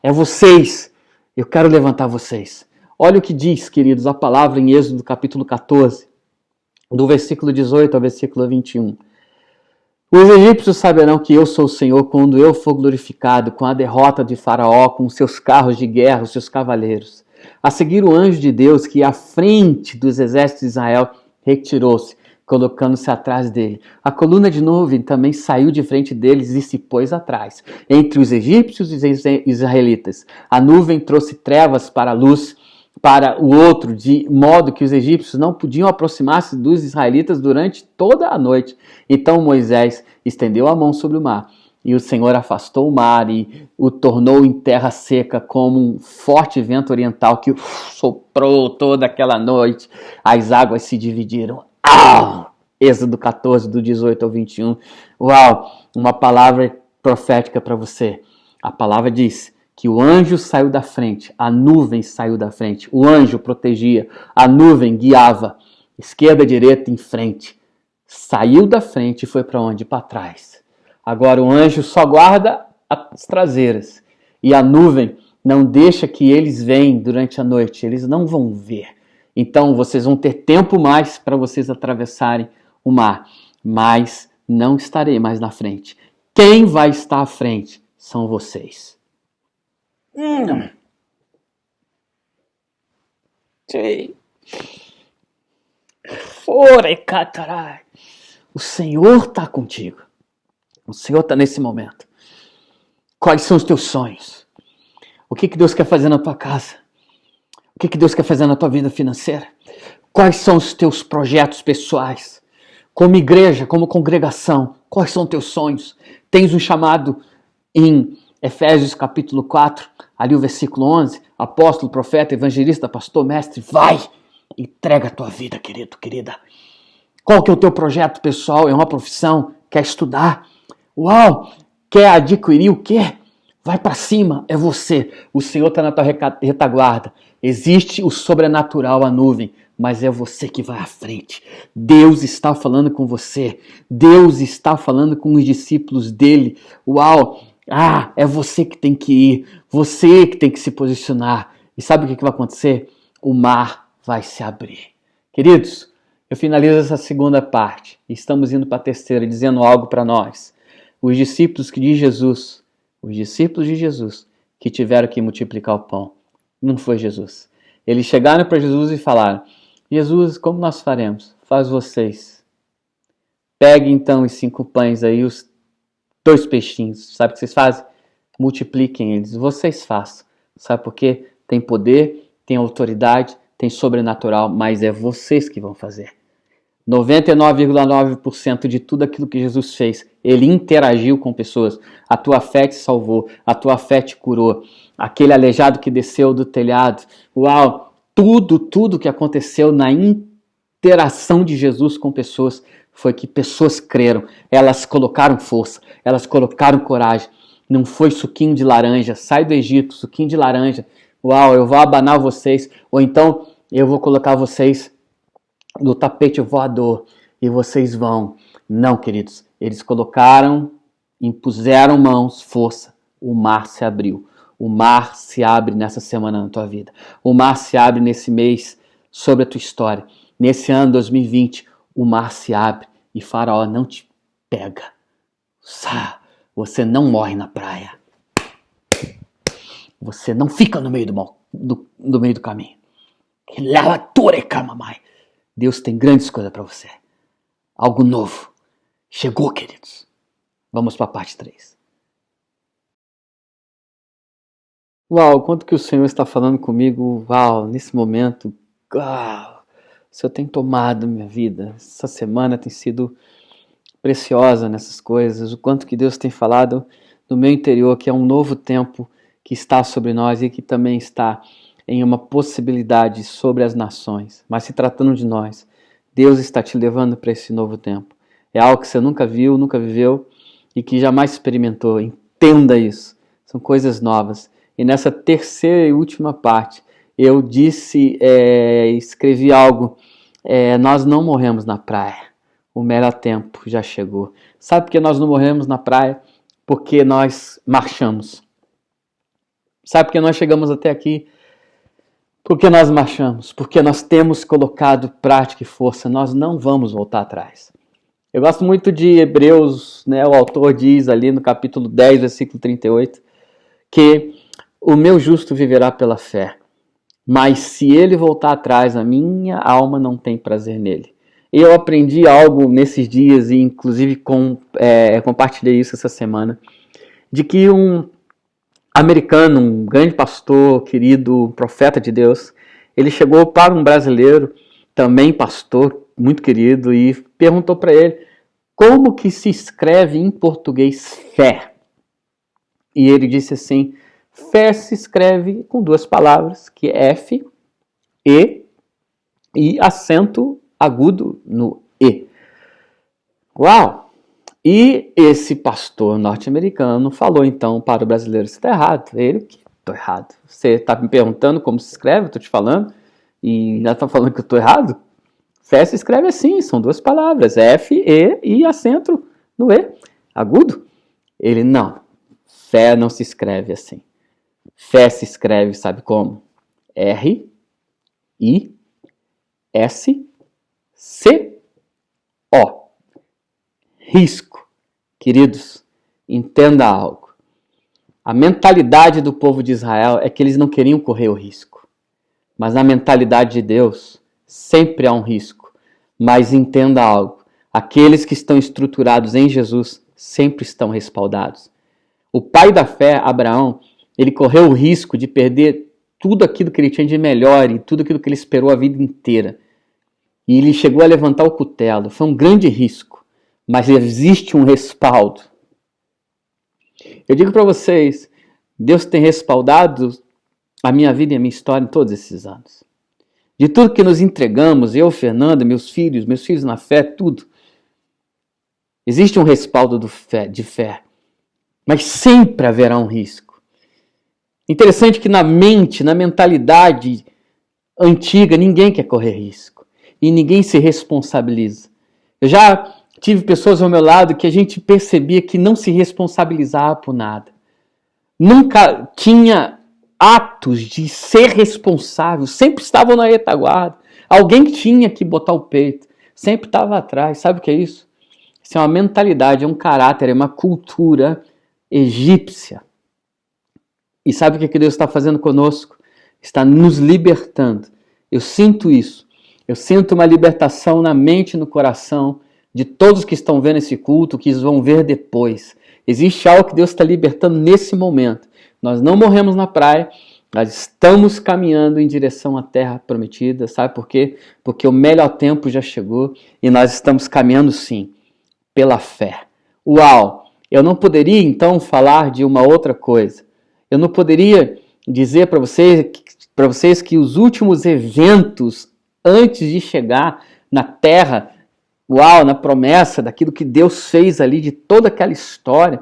A: É vocês. Eu quero levantar vocês. Olha o que diz, queridos, a palavra em Êxodo capítulo 14, do versículo 18 ao versículo 21. Os egípcios saberão que eu sou o Senhor quando eu for glorificado com a derrota de Faraó, com seus carros de guerra, os seus cavaleiros. A seguir, o anjo de Deus, que à frente dos exércitos de Israel, retirou-se. colocando-se atrás dele. A coluna de nuvem também saiu de frente deles e se pôs atrás, entre os egípcios e os israelitas. A nuvem trouxe trevas para a luz, para o outro, de modo que os egípcios não podiam aproximar-se dos israelitas durante toda a noite. Então Moisés estendeu a mão sobre o mar, e o Senhor afastou o mar e o tornou em terra seca, como um forte vento oriental que soprou toda aquela noite. As águas se dividiram. Êxodo 14, do 18 ao 21. Uau! Uma palavra profética para você. A palavra diz que o anjo saiu da frente, a nuvem saiu da frente, o anjo protegia, a nuvem guiava, esquerda, direita, em frente. Saiu da frente e foi para onde? Para trás. Agora o anjo só guarda as traseiras e a nuvem não deixa que eles venham durante a noite, eles não vão ver. Então vocês vão ter tempo mais para vocês atravessarem o mar, mas não estarei mais na frente. Quem vai estar à frente são vocês. O Senhor está contigo. O Senhor está nesse momento. Quais são os teus sonhos? O que Deus quer fazer na tua casa? O que Deus quer fazer na tua vida financeira? Quais são os teus projetos pessoais? Como igreja, como congregação, quais são os teus sonhos? Tens um chamado em Efésios capítulo 4, ali o versículo 11, apóstolo, profeta, evangelista, pastor, mestre, vai, entrega a tua vida, querido, querida. Qual que é o teu projeto pessoal? É uma profissão? Quer estudar? Uau! Quer adquirir o quê? Vai para cima, é você. O Senhor está na tua retaguarda. Existe o sobrenatural, a nuvem, mas é você que vai à frente. Deus está falando com você. Deus está falando com os discípulos dele. Uau! É você que tem que ir. Você que tem que se posicionar. E sabe o que vai acontecer? O mar vai se abrir. Queridos, eu finalizo essa segunda parte. Estamos indo para a terceira, dizendo algo para nós. Os discípulos de Jesus que tiveram que multiplicar o pão, não foi Jesus. Eles chegaram para Jesus e falaram: Jesus, como nós faremos? Faz vocês. Pegue então os 5 pães aí, os 2 peixinhos. Sabe o que vocês fazem? Multipliquem eles. Vocês façam. Sabe por quê? Tem poder, tem autoridade, tem sobrenatural, mas é vocês que vão fazer. 99,9% de tudo aquilo que Jesus fez, ele interagiu com pessoas. A tua fé te salvou, a tua fé te curou. Aquele aleijado que desceu do telhado. Uau! Tudo que aconteceu na interação de Jesus com pessoas foi que pessoas creram. Elas colocaram força, elas colocaram coragem. Não foi suquinho de laranja, sai do Egito, suquinho de laranja. Uau, eu vou abanar vocês. Ou então eu vou colocar vocês no tapete voador e vocês vão. Não, queridos, eles colocaram, impuseram mãos, força, o mar se abriu. O mar se abre nessa semana na tua vida. O mar se abre nesse mês sobre a tua história. Nesse ano 2020, o mar se abre e Faraó não te pega. Você não morre na praia. Você não fica no meio do meio do caminho. Deus tem grandes coisas para você. Algo novo. Chegou, queridos. Vamos para a parte 3. Uau, quanto que o Senhor está falando comigo, nesse momento. O Senhor tem tomado minha vida. Essa semana tem sido preciosa nessas coisas. O quanto que Deus tem falado no meu interior, que é um novo tempo que está sobre nós e que também está em uma possibilidade sobre as nações. Mas se tratando de nós, Deus está te levando para esse novo tempo. É algo que você nunca viu, nunca viveu e que jamais experimentou. Entenda isso. São coisas novas. E nessa terceira e última parte, eu escrevi algo. Nós não morremos na praia. O melhor tempo já chegou. Sabe por que nós não morremos na praia? Porque nós marchamos. Sabe por que nós chegamos até aqui? Porque nós marchamos, porque nós temos colocado prática e força, nós não vamos voltar atrás. Eu gosto muito de Hebreus, o autor diz ali no capítulo 10, versículo 38, que o meu justo viverá pela fé, mas se ele voltar atrás, a minha alma não tem prazer nele. Eu aprendi algo nesses dias e inclusive compartilhei isso essa semana, de que um americano, um grande pastor, querido, profeta de Deus, ele chegou para um brasileiro, também pastor, muito querido, e perguntou para ele como que se escreve em português fé. E ele disse assim, fé se escreve com duas palavras, que é F, e acento agudo no E. Uau! E esse pastor norte-americano falou então para o brasileiro, você está errado. Ele, que estou errado. Você está me perguntando como se escreve, estou te falando, e já está falando que eu estou errado? Fé se escreve assim, são duas palavras, F, E e acento no E, agudo. Ele, não, fé não se escreve assim. Fé se escreve, sabe como? R, I, S, C, O. Risco. Queridos, entenda algo. A mentalidade do povo de Israel é que eles não queriam correr o risco. Mas na mentalidade de Deus, sempre há um risco. Mas entenda algo. Aqueles que estão estruturados em Jesus sempre estão respaldados. O pai da fé, Abraão, ele correu o risco de perder tudo aquilo que ele tinha de melhor e tudo aquilo que ele esperou a vida inteira. E ele chegou a levantar o cutelo. Foi um grande risco. Mas existe um respaldo. Eu digo para vocês, Deus tem respaldado a minha vida e a minha história em todos esses anos. De tudo que nos entregamos, eu, Fernanda, meus filhos na fé, tudo. Existe um respaldo de fé. Mas sempre haverá um risco. Interessante que na mente, na mentalidade antiga, ninguém quer correr risco. E ninguém se responsabiliza. Eu já tive pessoas ao meu lado que a gente percebia que não se responsabilizava por nada. Nunca tinha atos de ser responsável, sempre estavam na retaguarda. Alguém tinha que botar o peito, sempre estava atrás. Sabe o que é isso? Isso é uma mentalidade, é um caráter, é uma cultura egípcia. E sabe o que Deus está fazendo conosco? Está nos libertando. Eu sinto isso. Eu sinto uma libertação na mente e no coração de todos que estão vendo esse culto, que vão ver depois. Existe algo que Deus está libertando nesse momento. Nós não morremos na praia, nós estamos caminhando em direção à terra prometida. Sabe por quê? Porque o melhor tempo já chegou e nós estamos caminhando sim, pela fé. Uau! Eu não poderia então falar de uma outra coisa. Eu não poderia dizer para vocês que os últimos eventos antes de chegar na terra, uau, na promessa daquilo que Deus fez ali, de toda aquela história,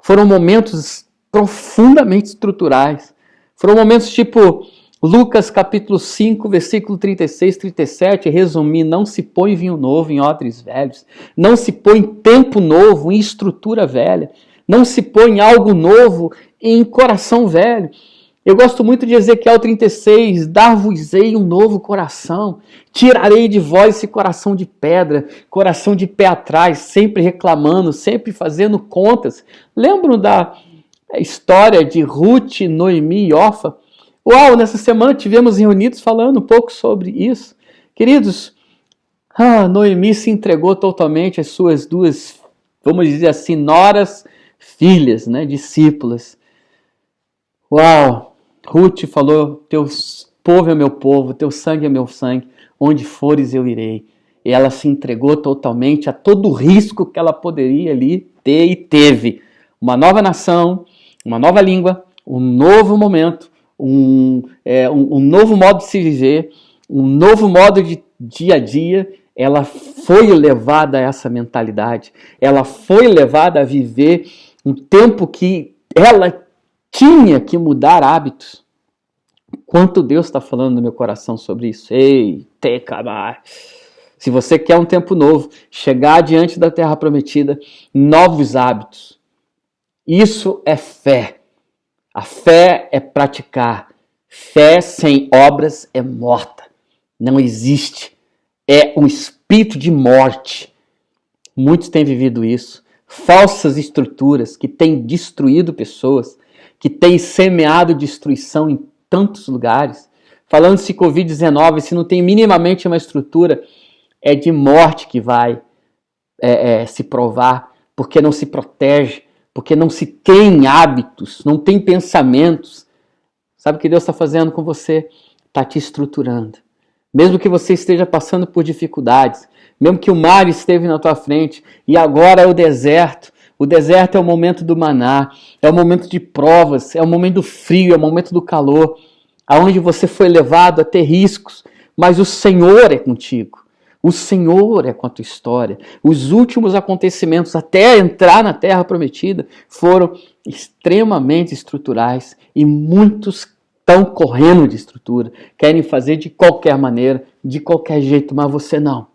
A: foram momentos profundamente estruturais. Foram momentos tipo Lucas capítulo 5, versículo 36, 37, resumir, não se põe vinho novo em odres velhos, não se põe tempo novo em estrutura velha, não se põe algo novo em coração velho. Eu gosto muito de Ezequiel 36, dar-vos-ei um novo coração, tirarei de vós esse coração de pedra, coração de pé atrás, sempre reclamando, sempre fazendo contas. Lembram da história de Ruth, Noemi e Orfa? Uau, nessa semana tivemos reunidos falando um pouco sobre isso. Queridos, Noemi se entregou totalmente às suas duas, vamos dizer assim, noras, filhas, né, discípulas. Uau! Ruth falou, teu povo é meu povo, teu sangue é meu sangue, onde fores eu irei. E ela se entregou totalmente a todo o risco que ela poderia ali ter e teve. Uma nova nação, uma nova língua, um novo momento, um novo modo de se viver, um novo modo de dia a dia. Ela foi levada a essa mentalidade, ela foi levada a viver um tempo que ela tinha que mudar hábitos. Quanto Deus está falando no meu coração sobre isso. Ei, Tecamar. Se você quer um tempo novo, chegar diante da terra prometida, novos hábitos. Isso é fé. A fé é praticar. Fé sem obras é morta. Não existe. É um espírito de morte. Muitos têm vivido isso. Falsas estruturas que têm destruído pessoas, que têm semeado destruição em tantos lugares. Falando-se Covid-19, se não tem minimamente uma estrutura, é de morte que vai se provar, porque não se protege, porque não se tem hábitos, não tem pensamentos. Sabe o que Deus está fazendo com você? Está te estruturando. Mesmo que você esteja passando por dificuldades, mesmo que o mar esteve na tua frente e agora é o deserto é o momento do maná, é o momento de provas, é o momento do frio, é o momento do calor, aonde você foi levado a ter riscos, mas o Senhor é contigo. O Senhor é com a tua história. Os últimos acontecimentos até entrar na Terra Prometida foram extremamente estruturais e muitos estão correndo de estrutura, querem fazer de qualquer maneira, de qualquer jeito, mas você não.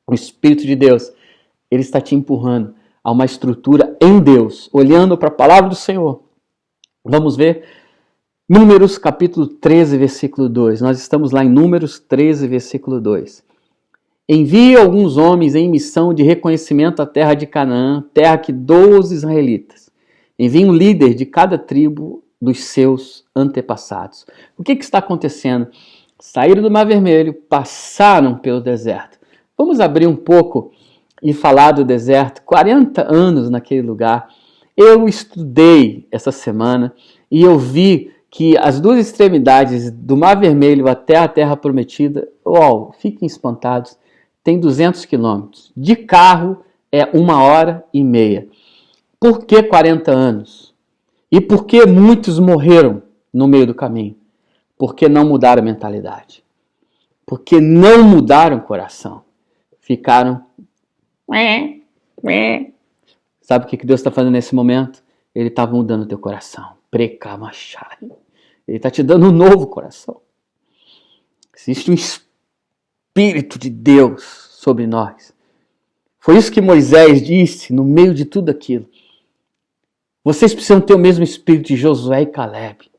A: O Espírito de Deus, ele está te empurrando a uma estrutura em Deus, olhando para a palavra do Senhor. Vamos ver Números capítulo 13, versículo 2. Nós estamos lá em Números 13, versículo 2. Envie alguns homens em missão de reconhecimento à terra de Canaã, terra que dou aos israelitas. Envie um líder de cada tribo dos seus antepassados. O que está acontecendo? Saíram do Mar Vermelho, passaram pelo deserto. Vamos abrir um pouco e falar do deserto. 40 anos naquele lugar. Eu estudei essa semana e eu vi que as duas extremidades do Mar Vermelho até a Terra Prometida, fiquem espantados, tem 200 quilômetros. De carro é 1h30. Por que 40 anos? E por que muitos morreram no meio do caminho? Porque não mudaram a mentalidade. Porque não mudaram o coração. Ficaram... Sabe o que Deus está fazendo nesse momento? Ele está mudando o teu coração. Precamachai. Ele está te dando um novo coração. Existe um Espírito de Deus sobre nós. Foi isso que Moisés disse no meio de tudo aquilo. Vocês precisam ter o mesmo espírito de Josué e Caleb.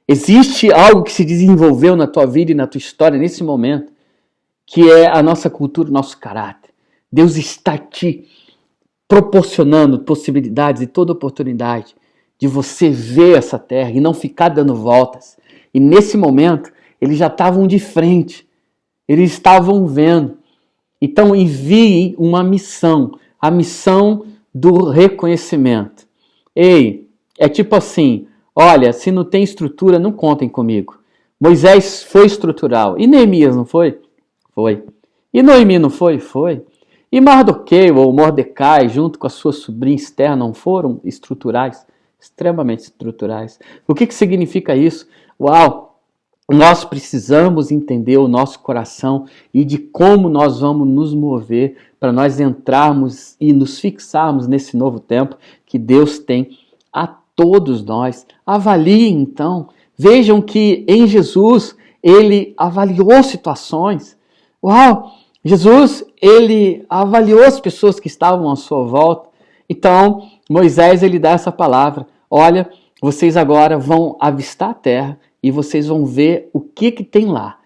A: Existe algo que se desenvolveu na tua vida e na tua história nesse momento, que é a nossa cultura, o nosso caráter. Deus está te proporcionando possibilidades e toda oportunidade de você ver essa terra e não ficar dando voltas. E nesse momento, eles já estavam de frente. Eles estavam vendo. Então envie uma missão, a missão do reconhecimento. Ei, é tipo assim, olha, se não tem estrutura, não contem comigo. Moisés foi estrutural. E Neemias não foi? Foi. E Noemi não foi? Foi. E Mardoqueu ou Mordecai, junto com a sua sobrinha Esther, não foram estruturais? Extremamente estruturais. O que significa isso? Nós precisamos entender o nosso coração e de como nós vamos nos mover para nós entrarmos e nos fixarmos nesse novo tempo que Deus tem a todos nós. Avaliem então. Vejam que em Jesus ele avaliou situações. Jesus, ele avaliou as pessoas que estavam à sua volta. Então, Moisés, ele dá essa palavra. Olha, vocês agora vão avistar a terra e vocês vão ver o que tem lá.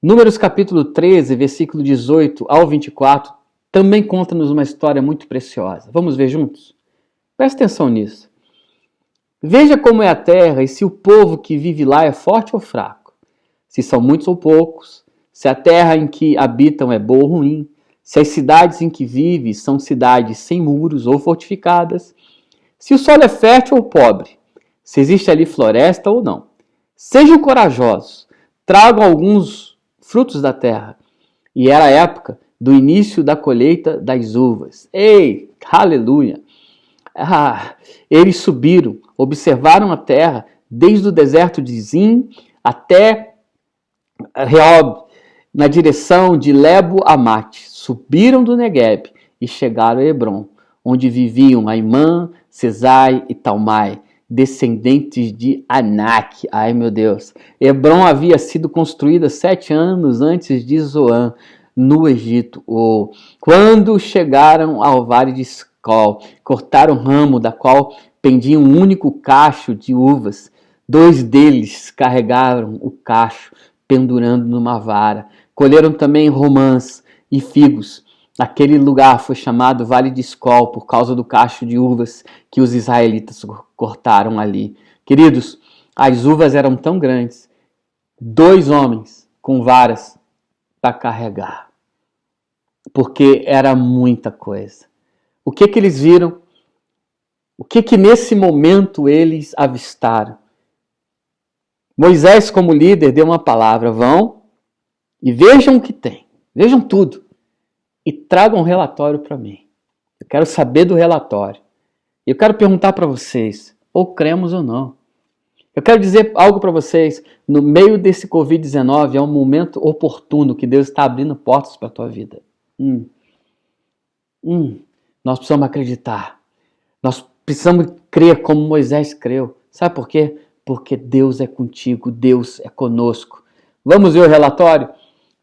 A: Números capítulo 13, versículo 18 ao 24, também conta-nos uma história muito preciosa. Vamos ver juntos? Presta atenção nisso. Veja como é a terra e se o povo que vive lá é forte ou fraco. Se são muitos ou poucos. Se a terra em que habitam é boa ou ruim. Se as cidades em que vive são cidades sem muros ou fortificadas. Se o solo é fértil ou pobre. Se existe ali floresta ou não. Sejam corajosos, tragam alguns frutos da terra. E era a época do início da colheita das uvas. Ei, aleluia! Eles subiram, observaram a terra, desde o deserto de Zin até Rehob, na direção de Lebo-Amate. Subiram do Negueb e chegaram a Hebron, onde viviam Aimã, Sesai e Talmai, descendentes de Anak. Ai, meu Deus. Hebron havia sido construída 7 anos antes de Zoan, no Egito. Quando chegaram ao vale de Escol, cortaram o ramo da qual pendia um único cacho de uvas. 2 deles carregaram o cacho, pendurando numa vara. Colheram também romãs e figos. Aquele lugar foi chamado Vale de Escol por causa do cacho de uvas que os israelitas cortaram ali. Queridos, as uvas eram tão grandes, 2 homens com varas para carregar. porque era muita coisa. O que eles viram? O que nesse momento eles avistaram? Moisés, como líder, deu uma palavra: vão e vejam o que tem, vejam tudo e tragam um relatório para mim. Eu quero saber do relatório. Eu quero perguntar para vocês, ou cremos ou não. Eu quero dizer algo para vocês, no meio desse Covid-19 é um momento oportuno que Deus está abrindo portas para a tua vida. Nós precisamos acreditar. Nós precisamos crer como Moisés creu. Sabe por quê? Porque Deus é contigo, Deus é conosco. Vamos ver o relatório?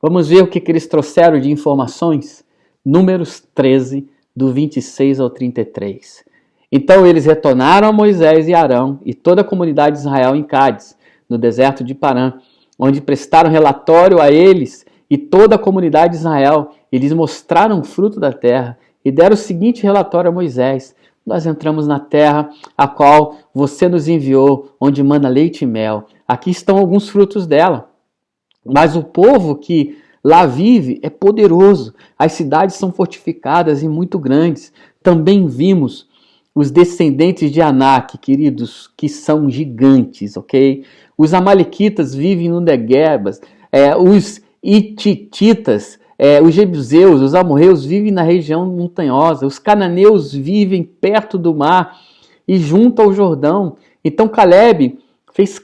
A: Vamos ver o que eles trouxeram de informações? Números 13, do 26 ao 33. Então eles retornaram a Moisés e Arão e toda a comunidade de Israel em Cádiz, no deserto de Parã, onde prestaram relatório a eles e toda a comunidade de Israel. Eles mostraram o fruto da terra e deram o seguinte relatório a Moisés: nós entramos na terra a qual você nos enviou, onde mana leite e mel. Aqui estão alguns frutos dela. Mas o povo que lá vive é poderoso. As cidades são fortificadas e muito grandes. Também vimos os descendentes de Anak, queridos, que são gigantes, ok? Os amalequitas vivem no Neguebas. Os hitititas, os jebuseus, os amorreus vivem na região montanhosa. Os cananeus vivem perto do mar e junto ao Jordão. Então Caleb fez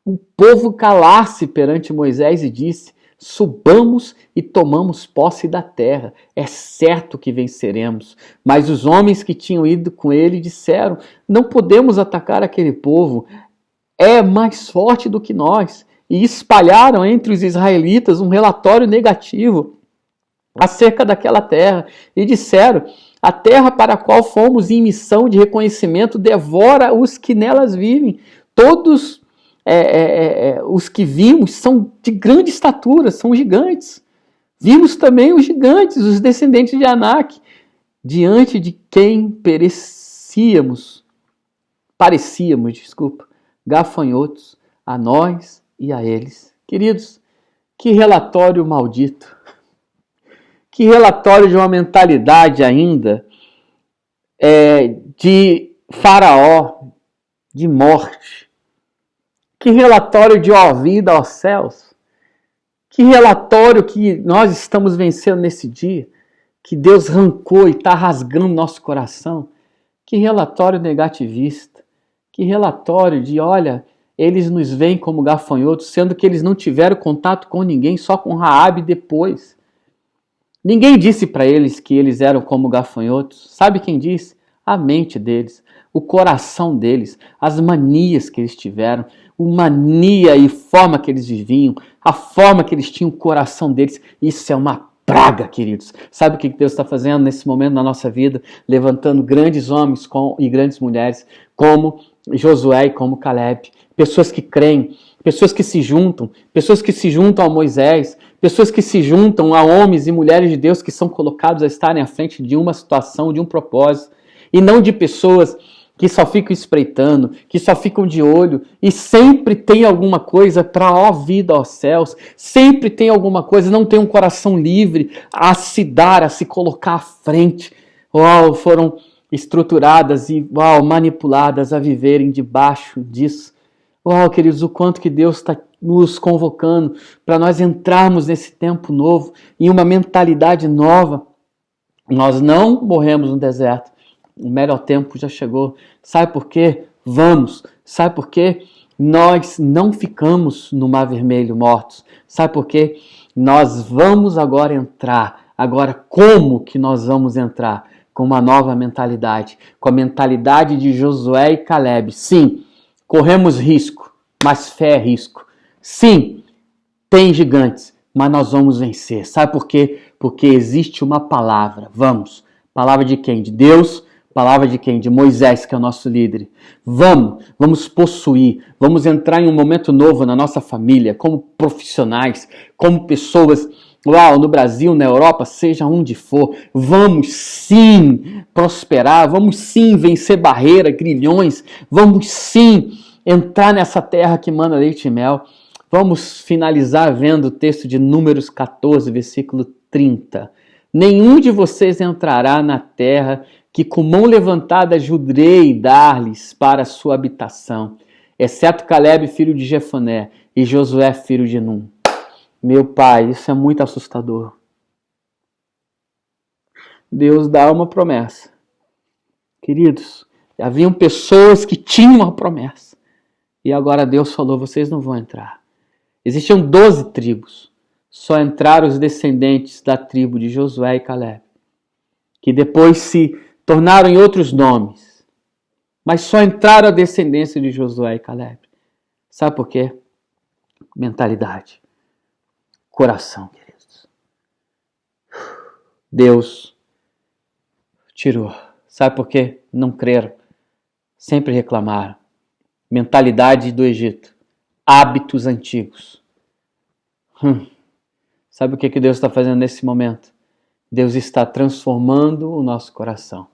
A: o povo calar-se perante Moisés e disse: subamos e tomamos posse da terra, é certo que venceremos. Mas os homens que tinham ido com ele disseram: não podemos atacar aquele povo, é mais forte do que nós. E espalharam entre os israelitas um relatório negativo acerca daquela terra e disseram: a terra para a qual fomos em missão de reconhecimento devora os que nelas vivem. Todos os que vimos são de grande estatura, são gigantes. Vimos também os gigantes, os descendentes de Anak, diante de quem parecíamos, gafanhotos a nós e a eles. Queridos, que relatório maldito. Que relatório de uma mentalidade ainda de faraó, de morte. Que relatório de vida aos céus. Que relatório que nós estamos vencendo nesse dia. Que Deus arrancou e está rasgando nosso coração. Que relatório negativista. Que relatório de, olha, eles nos veem como gafanhotos, sendo que eles não tiveram contato com ninguém, só com Raabe depois. Ninguém disse para eles que eles eram como gafanhotos. Sabe quem disse? A mente deles, o coração deles, as manias que eles tiveram, a mania e forma que eles viviam, a forma que eles tinham o coração deles. Isso é uma praga, queridos. Sabe o que Deus está fazendo nesse momento na nossa vida? Levantando grandes homens e grandes mulheres, como Josué e como Caleb. Pessoas que creem, pessoas que se juntam a Moisés, pessoas que se juntam a homens e mulheres de Deus que são colocados a estarem à frente de uma situação, de um propósito, e não de pessoas que só ficam espreitando, que só ficam de olho, e sempre tem alguma coisa para vida aos céus, sempre tem alguma coisa, não tem um coração livre a se dar, a se colocar à frente. Foram estruturadas e manipuladas a viverem debaixo disso. Queridos, o quanto que Deus está nos convocando para nós entrarmos nesse tempo novo, em uma mentalidade nova. Nós não morremos no deserto. O melhor tempo já chegou. Sabe por quê? Vamos. Sabe por quê? Nós não ficamos no Mar Vermelho mortos. Sabe por quê? Nós vamos agora entrar. Agora, como que nós vamos entrar? Com uma nova mentalidade. Com a mentalidade de Josué e Caleb. Sim, corremos risco, mas fé é risco. Sim, tem gigantes, mas nós vamos vencer. Sabe por quê? Porque existe uma palavra. Vamos. Palavra de quem? De Deus. Palavra de quem? De Moisés, que é o nosso líder. Vamos possuir, vamos entrar em um momento novo na nossa família, como profissionais, como pessoas, no Brasil, na Europa, seja onde for. Vamos sim prosperar, vamos sim vencer barreiras, grilhões, vamos sim entrar nessa terra que mana leite e mel. Vamos finalizar vendo o texto de Números 14, versículo 30. Nenhum de vocês entrará na terra que com mão levantada jurei dar-lhes para a sua habitação, exceto Caleb, filho de Jefoné, e Josué, filho de Num. Meu pai, isso é muito assustador. Deus dá uma promessa. Queridos, haviam pessoas que tinham uma promessa. E agora Deus falou, vocês não vão entrar. Existiam 12 tribos. Só entraram os descendentes da tribo de Josué e Caleb, que depois se tornaram em outros nomes. Mas só entraram a descendência de Josué e Caleb. Sabe por quê? Mentalidade. Coração, queridos. Deus tirou. Sabe por quê? Não creram. Sempre reclamaram. Mentalidade do Egito. Hábitos antigos. Sabe o que Deus está fazendo nesse momento? Deus está transformando o nosso coração.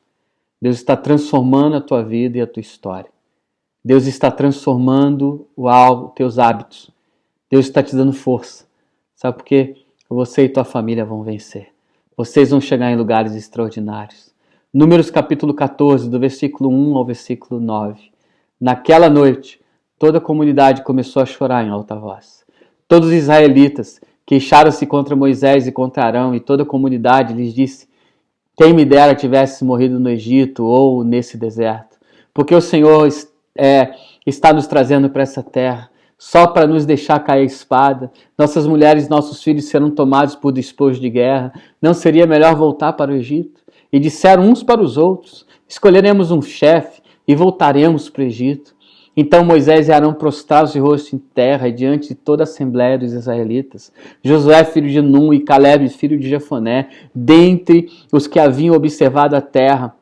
A: Deus está transformando a tua vida e a tua história. Deus está transformando os teus hábitos. Deus está te dando força. Sabe por quê? Você e tua família vão vencer. Vocês vão chegar em lugares extraordinários. Números capítulo 14, do versículo 1 ao versículo 9. Naquela noite, toda a comunidade começou a chorar em alta voz. Todos os israelitas queixaram-se contra Moisés e contra Arão, e toda a comunidade lhes disse: quem me dera tivesse morrido no Egito ou nesse deserto, porque o Senhor está nos trazendo para essa terra, só para nos deixar cair a espada. Nossas mulheres e nossos filhos serão tomados por despojo de guerra. Não seria melhor voltar para o Egito? E disseram uns para os outros: escolheremos um chefe e voltaremos para o Egito. Então Moisés e Arão prostraram de rosto em terra, e diante de toda a assembleia dos israelitas, Josué, filho de Num, e Caleb, filho de Jefoné, dentre os que haviam observado a terra,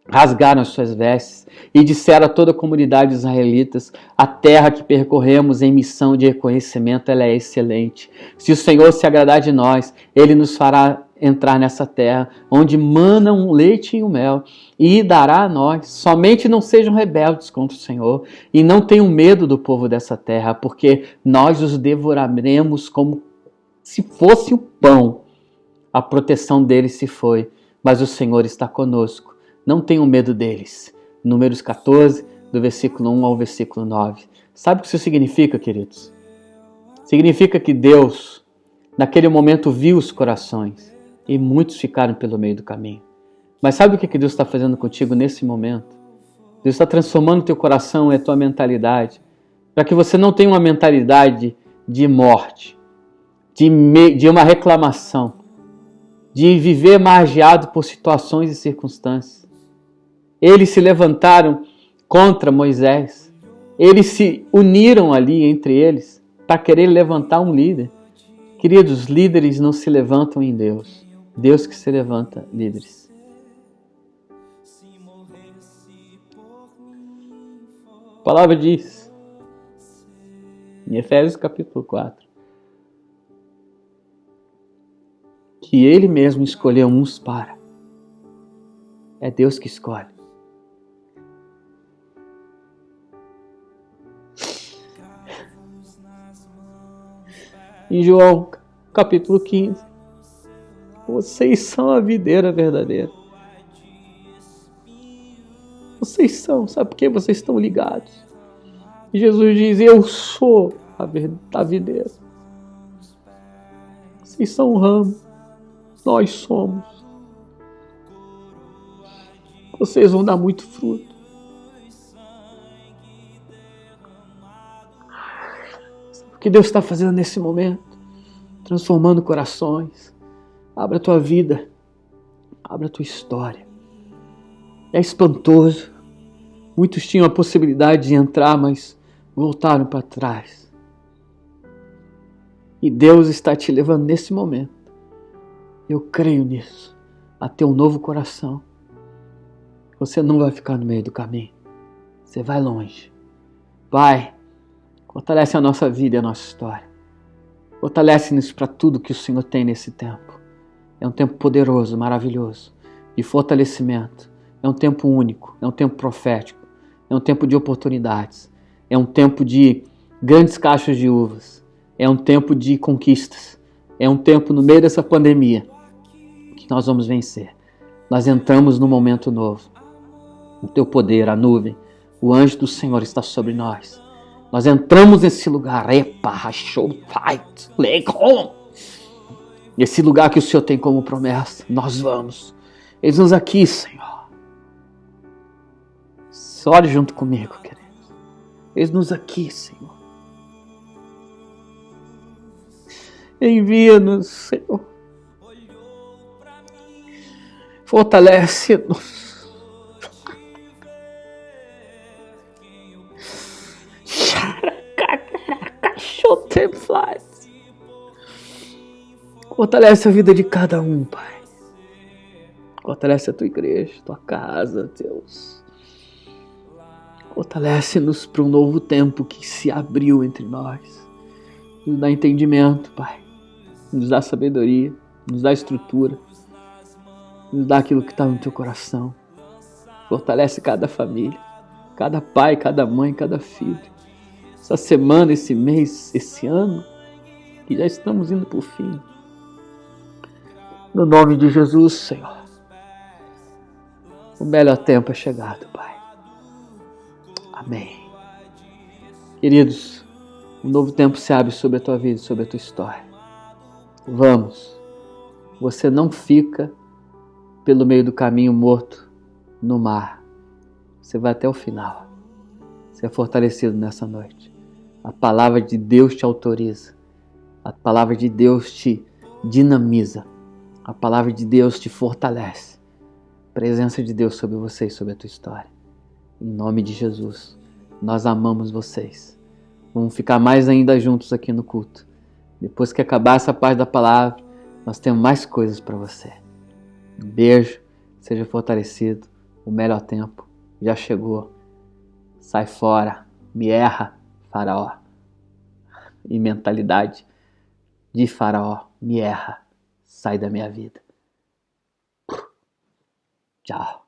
A: rasgaram as suas vestes e disseram a toda a comunidade dos israelitas: a terra que percorremos em missão de reconhecimento, ela é excelente. Se o Senhor se agradar de nós, Ele nos fará entrar nessa terra, onde manam leite e o mel, e dará a nós. Somente não sejam rebeldes contra o Senhor, e não tenham medo do povo dessa terra, porque nós os devoraremos como se fosse o pão. A proteção deles se foi, mas o Senhor está conosco. Não tenham medo deles. Números 14, do versículo 1 ao versículo 9. Sabe o que isso significa, queridos? Significa que Deus, naquele momento, viu os corações e muitos ficaram pelo meio do caminho. Mas sabe o que Deus está fazendo contigo nesse momento? Deus está transformando o teu coração e a tua mentalidade para que você não tenha uma mentalidade de morte, de uma reclamação, de viver margeado por situações e circunstâncias. Eles se levantaram contra Moisés. Eles se uniram ali entre eles para querer levantar um líder. Queridos, líderes não se levantam em Deus. Deus que se levanta líderes. A palavra diz, em Efésios capítulo 4, que Ele mesmo escolheu uns para. É Deus que escolhe. Em João capítulo 15, vocês são a videira verdadeira. Vocês são, sabe por que vocês estão ligados? E Jesus diz: eu sou a videira. Vocês são um ramo, nós somos. Vocês vão dar muito fruto. O que Deus está fazendo nesse momento? Transformando corações. Abra a tua vida. Abra a tua história. É espantoso. Muitos tinham a possibilidade de entrar, mas voltaram para trás. E Deus está te levando nesse momento. Eu creio nisso. A ter um novo coração. Você não vai ficar no meio do caminho. Você vai longe. Vai. Fortalece a nossa vida e a nossa história. Fortalece-nos para tudo que o Senhor tem nesse tempo. É um tempo poderoso, maravilhoso, de fortalecimento. É um tempo único, é um tempo profético. É um tempo de oportunidades. É um tempo de grandes cachos de uvas. É um tempo de conquistas. É um tempo no meio dessa pandemia Nós vamos vencer. Nós entramos num momento novo. O teu poder, a nuvem, o anjo do Senhor está sobre nós. Nós entramos nesse lugar. Epa, rachou, fight, legon. Esse lugar que o Senhor tem como promessa. Nós vamos. Eis-nos aqui, Senhor. Ore junto comigo, queridos. Eis-nos aqui, Senhor. Envia-nos, Senhor. Fortalece-nos. Fortalece a vida de cada um, Pai. Fortalece a tua igreja, tua casa, Deus. Fortalece-nos para um novo tempo que se abriu entre nós. Nos dá entendimento, Pai. Nos dá sabedoria, nos dá estrutura. Nos dá aquilo que está no teu coração. Fortalece cada família, cada pai, cada mãe, cada filho. Essa semana, esse mês, esse ano, que já estamos indo para o fim. No nome de Jesus, Senhor. O melhor tempo é chegado, Pai. Amém. Queridos, um novo tempo se abre sobre a tua vida, sobre a tua história. Vamos. Você não fica pelo meio do caminho morto no mar. Você vai até o final. Você é fortalecido nessa noite. A palavra de Deus te autoriza. A palavra de Deus te dinamiza. A palavra de Deus te fortalece. Presença de Deus sobre você e sobre a tua história. Em nome de Jesus, nós amamos vocês. Vamos ficar mais ainda juntos aqui no culto. Depois que acabar essa parte da palavra, nós temos mais coisas para você. Um beijo, seja fortalecido. O melhor tempo já chegou. Sai fora, me erra, Faraó. E mentalidade de Faraó, me erra. Sai da minha vida. Tchau.